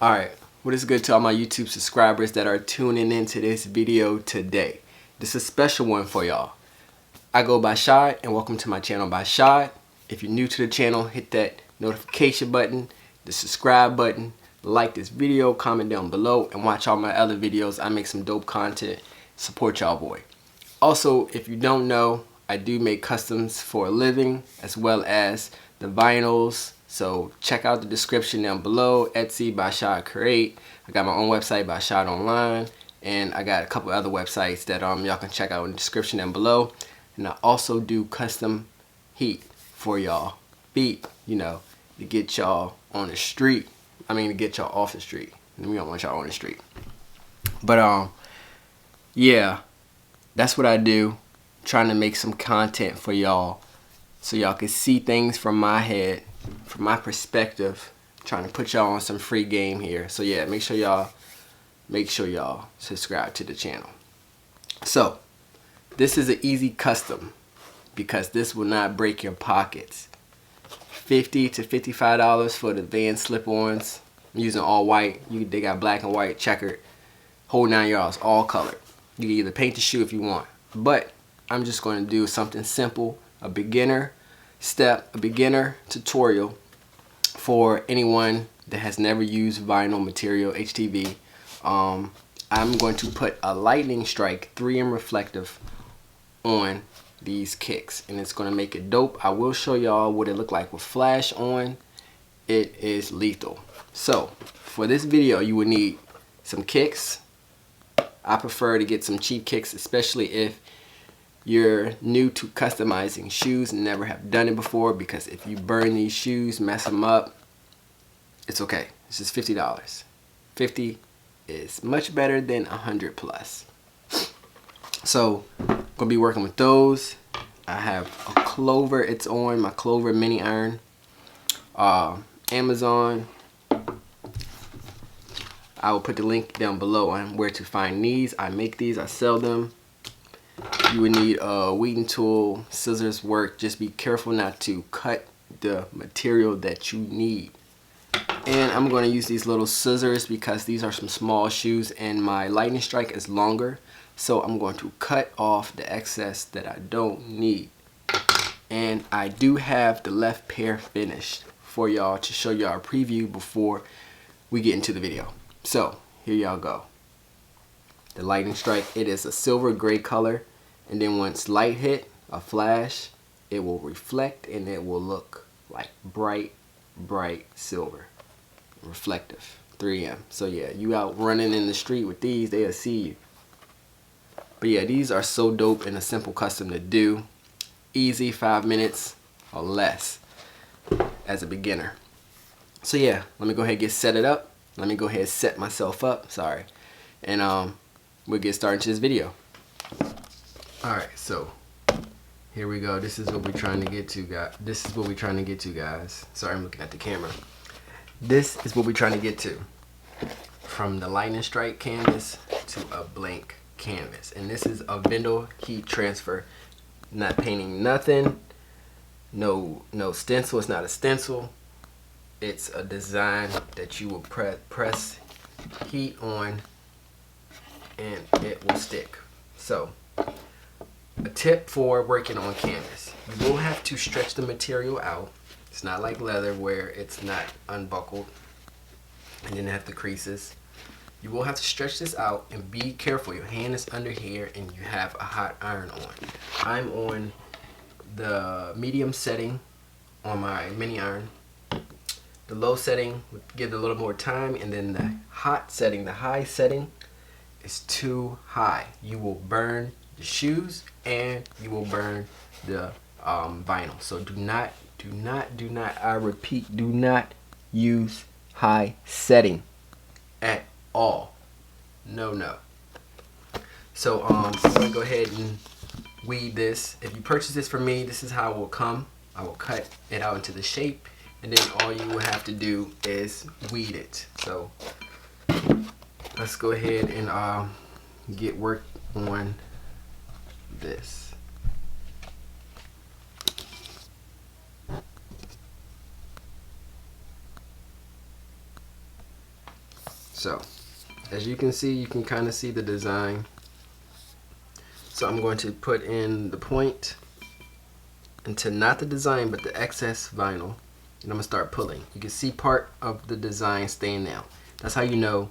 Alright, what is good to all my YouTube subscribers that are tuning into this video today? This is a special one for y'all. I go by Byshaad and welcome to my channel Byshaad. If you're new to the channel, hit that notification button, the subscribe button, like this video, comment down below, and watch all my other videos. I make some dope content. Support y'all boy. Also, if you don't know, I do make customs for a living as well as the vinyls. So check out the description down below. Etsy, Byshaad Create. I got my own website, Byshaad Online, and I got a couple other websites that y'all can check out in the description down below. And I also do custom heat for y'all feet, you know, to get y'all on the street. I mean, to get y'all off the street. And we don't want y'all on the street. But yeah, that's what I do. Trying to make some content for y'all so y'all can see things from my head, from my perspective, trying to put y'all on some free game here. So yeah, make sure y'all subscribe to the channel. So this is an easy custom because this will not break your pockets. $50 to $55 for the Van slip-ons. I'm using all white. They got black and white, checkered, whole 9 yards, all colored. You can either paint the shoe if you want, but I'm just going to do something simple, a beginner step, a beginner tutorial for anyone that has never used vinyl material, HTV. I'm going to put a lightning strike 3M reflective on these kicks, and it's going to make it dope. I will show y'all what it look like with flash on. It is lethal. So for this video, you will need some kicks. I prefer to get some cheap kicks, especially if you're new to customizing shoes and never have done it before, because if you burn these shoes, mess them up, it's okay. It's just $50. 50 is much better than 100 plus. So I'm gonna be working with those. I have a Clover. It's on my Clover mini iron. Amazon. I will put the link down below on where to find these. I make these. I sell them. You would need a weeding tool, scissors work. Just be careful not to cut the material that you need. And I'm going to use these little scissors because these are some small shoes and my lightning strike is longer. So I'm going to cut off the excess that I don't need. And I do have the left pair finished for y'all to show y'all a preview before we get into the video. So here y'all go. The lightning strike, it is a silver gray color, and then once light hit, a flash, it will reflect and it will look like bright silver, reflective, 3M. So yeah, you out running in the street with these, they'll see you. But yeah, these are so dope and a simple custom to do. Easy, 5 minutes or less as a beginner. So yeah, let me go ahead and get set it up. Let me go ahead and set myself up, sorry. And we'll get started to this video. Alright, so here we go. This is what we're trying to get to, guys. Sorry, I'm looking at the camera. This is what we're trying to get to. From the lightning strike canvas to a blank canvas. And this is a Vendel heat transfer. Not painting nothing. No stencil. It's not a stencil. It's a design that you will press heat on and it will stick. So a tip for working on canvas, you will have to stretch the material out. It's not like leather where it's not unbuckled and then have the creases. You will have to stretch this out and be careful. Your hand is under here and you have a hot iron on. I'm on the medium setting on my mini iron. The low setting would give it a little more time, and then the hot setting, the high setting, is too high. You will burn the shoes and you will burn the vinyl. So do not, I repeat, do not use high setting at all. No. So I'm gonna go ahead and weed this. If you purchase this from me, this is how it will come. I will cut it out into the shape, and then all you will have to do is weed it. So let's go ahead and get work on this. So as you can see, you can kind of see the design. So I'm going to put in the point into not the design but the excess vinyl, and I'm gonna start pulling. You can see part of the design staying down. That's how you know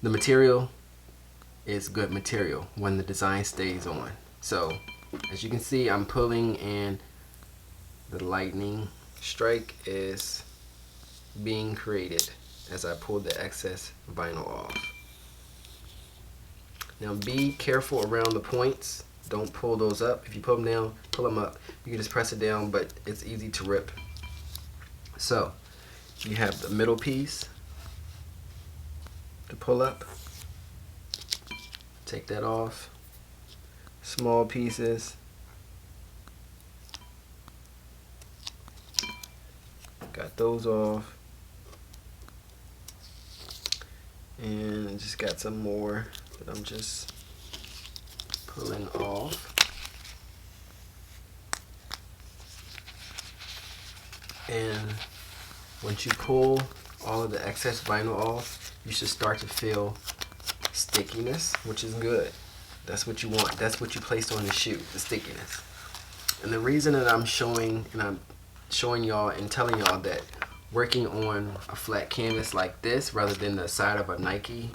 the material is good material, when the design stays on. So as you can see, I'm pulling and the lightning strike is being created as I pull the excess vinyl off. Now be careful around the points. Don't pull those up. If you pull them down, pull them up. You can just press it down, but it's easy to rip. So you have the middle piece to pull up. Take that off. Small pieces. Got those off. And just got some more that I'm just pulling off. And once you pull all of the excess vinyl off, you should start to feel stickiness, which is good. That's what you want. That's what you place on the shoe, the stickiness. And the reason that I'm showing y'all and telling y'all that working on a flat canvas like this rather than the side of a Nike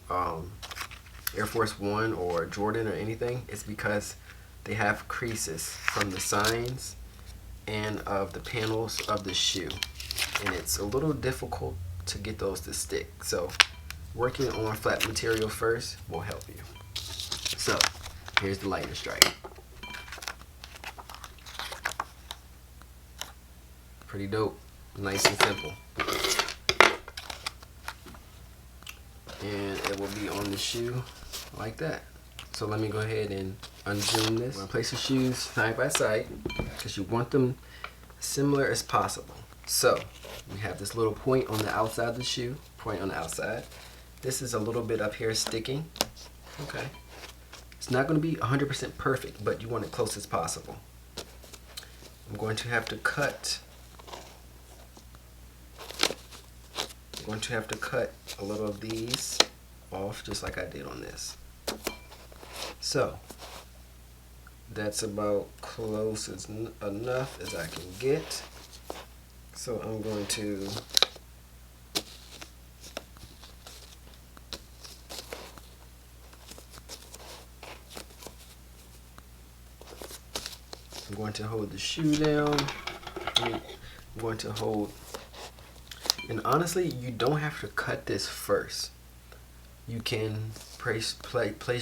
Air Force One or Jordan or anything is because they have creases from the signs and of the panels of the shoe, and it's a little difficult to get those to stick. So working on flat material first will help you. So here's the lightning strike. Pretty dope, nice and simple. And it will be on the shoe like that. So let me go ahead and unzoom this. I'm gonna place the shoes side by side because you want them similar as possible. So we have this little point on the outside of the shoe, point on the outside. This is a little bit up here sticking. Okay. It's not going to be 100% perfect, but you want it close as possible. I'm going to have to cut. I'm going to have to cut a little of these off just like I did on this. So that's about close as enough as I can get. So I'm going to hold the shoe down. I'm going to hold, and honestly, you don't have to cut this first. You can place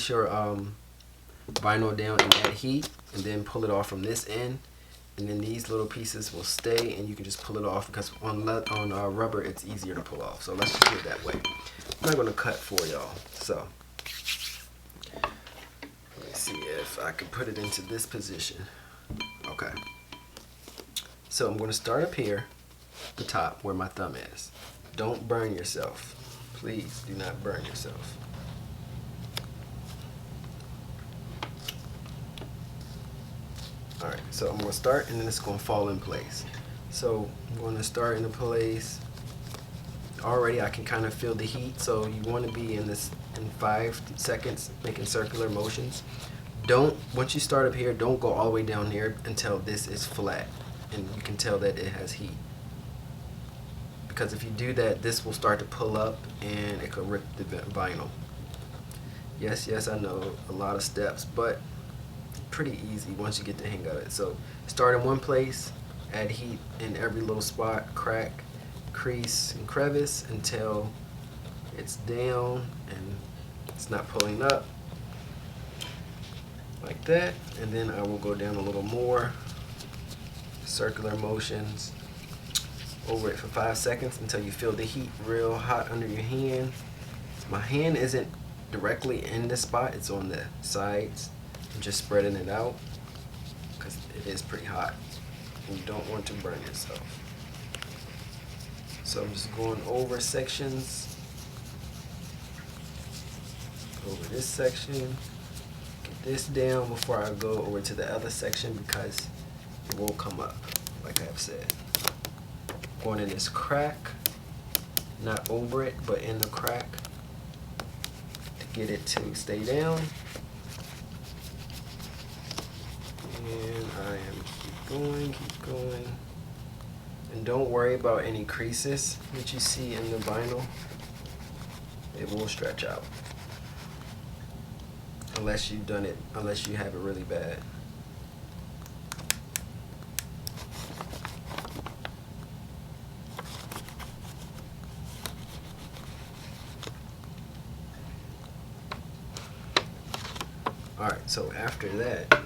your vinyl down and add heat, and then pull it off from this end, and then these little pieces will stay, and you can just pull it off because on rubber it's easier to pull off. So let's just do it that way. I'm not going to cut for y'all. So let me see if I can put it into this position. Okay. So I'm going to start up here, the top where my thumb is. Don't burn yourself. Please do not burn yourself. Alright, so I'm going to start and then it's going to fall in place. So I'm going to start in the place. Already I can kind of feel the heat, so you want to be in this in 5 seconds making circular motions. Once you start up here, don't go all the way down here until this is flat and you can tell that it has heat. Because if you do that, this will start to pull up and it could rip the vinyl. Yes, I know, a lot of steps, but pretty easy once you get the hang of it. So start in one place, add heat in every little spot, crack, crease, and crevice until it's down and it's not pulling up. Like that, and then I will go down a little more, circular motions over it for 5 seconds until you feel the heat real hot under your hand. My hand isn't directly in this spot, it's on the sides. I'm just spreading it out because it is pretty hot and you don't want to burn yourself. So I'm just going over sections, over this section. This down before I go over to the other section because it will come up, like I've said. Going in this crack, not over it, but in the crack get it to stay down. And I am keep going. And don't worry about any creases that you see in the vinyl. It will stretch out. Unless you have it really bad. Alright, so after that,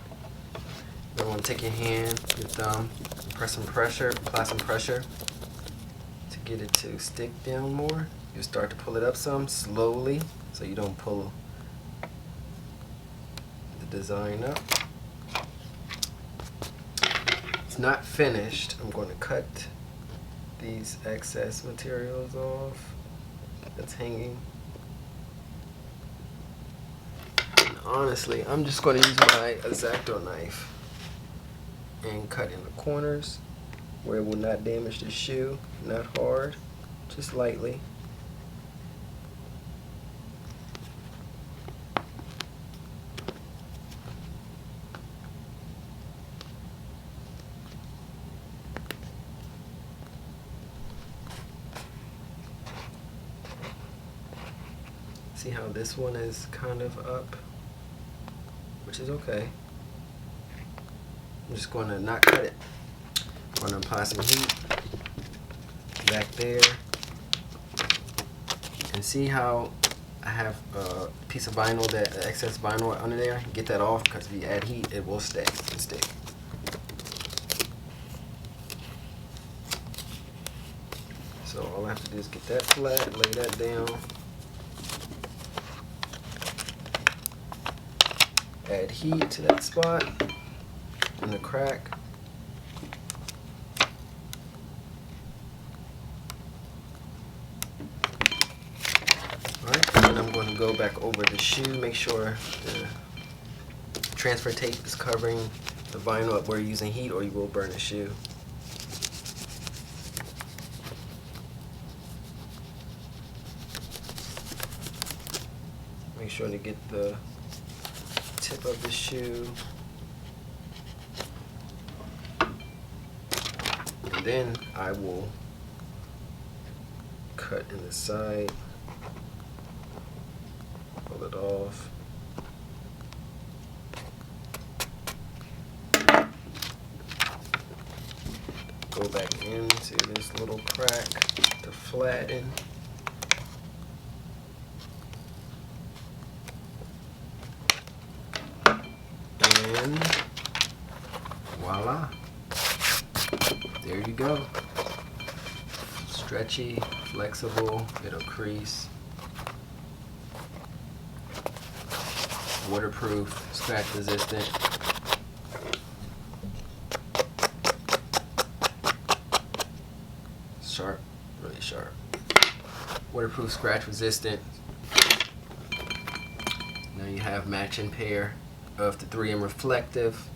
you're going to take your hand, your thumb, apply some pressure to get it to stick down more. You start to pull it up some slowly so you don't pull the design up. It's not finished. I'm going to cut these excess materials off that's hanging. And honestly, I'm just going to use my X-Acto knife and cut in the corners where it will not damage the shoe. Not hard, just lightly. See how this one is kind of up, which is okay. I'm just going to not cut it. I'm going to apply some heat back there. And see how I have a piece of vinyl, that excess vinyl under there? Get that off, because if you add heat, it will stay and stick. So all I have to do is get that flat, lay that down. Add heat to that spot in the crack. Alright, and then I'm going to go back over the shoe, make sure the transfer tape is covering the vinyl up where you're using heat, or you will burn the shoe. Make sure to get the tip of the shoe, and then I will cut in the side, pull it off, go back into this little crack to flatten. And voila, there you go. Stretchy, flexible, it'll crease, waterproof, scratch resistant. Sharp, really sharp. Waterproof, scratch resistant. Now you have matching pair of the 3M reflective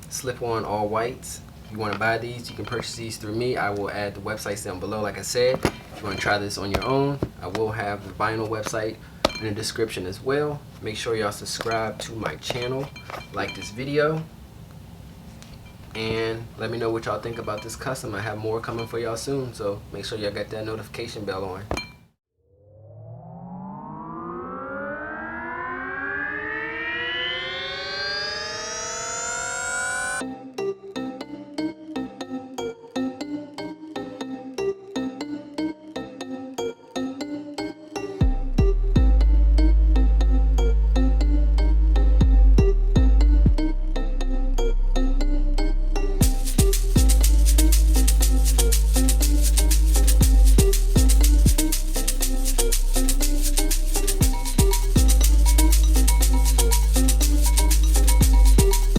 slip-on all whites. If you want to buy these, you can purchase these through me. I will add the websites down below. Like I said, if you want to try this on your own, I will have the vinyl website in the description as well. Make sure y'all subscribe to my channel, like this video, and let me know what y'all think about this custom. I have more coming for y'all soon, so make sure y'all got that notification bell on.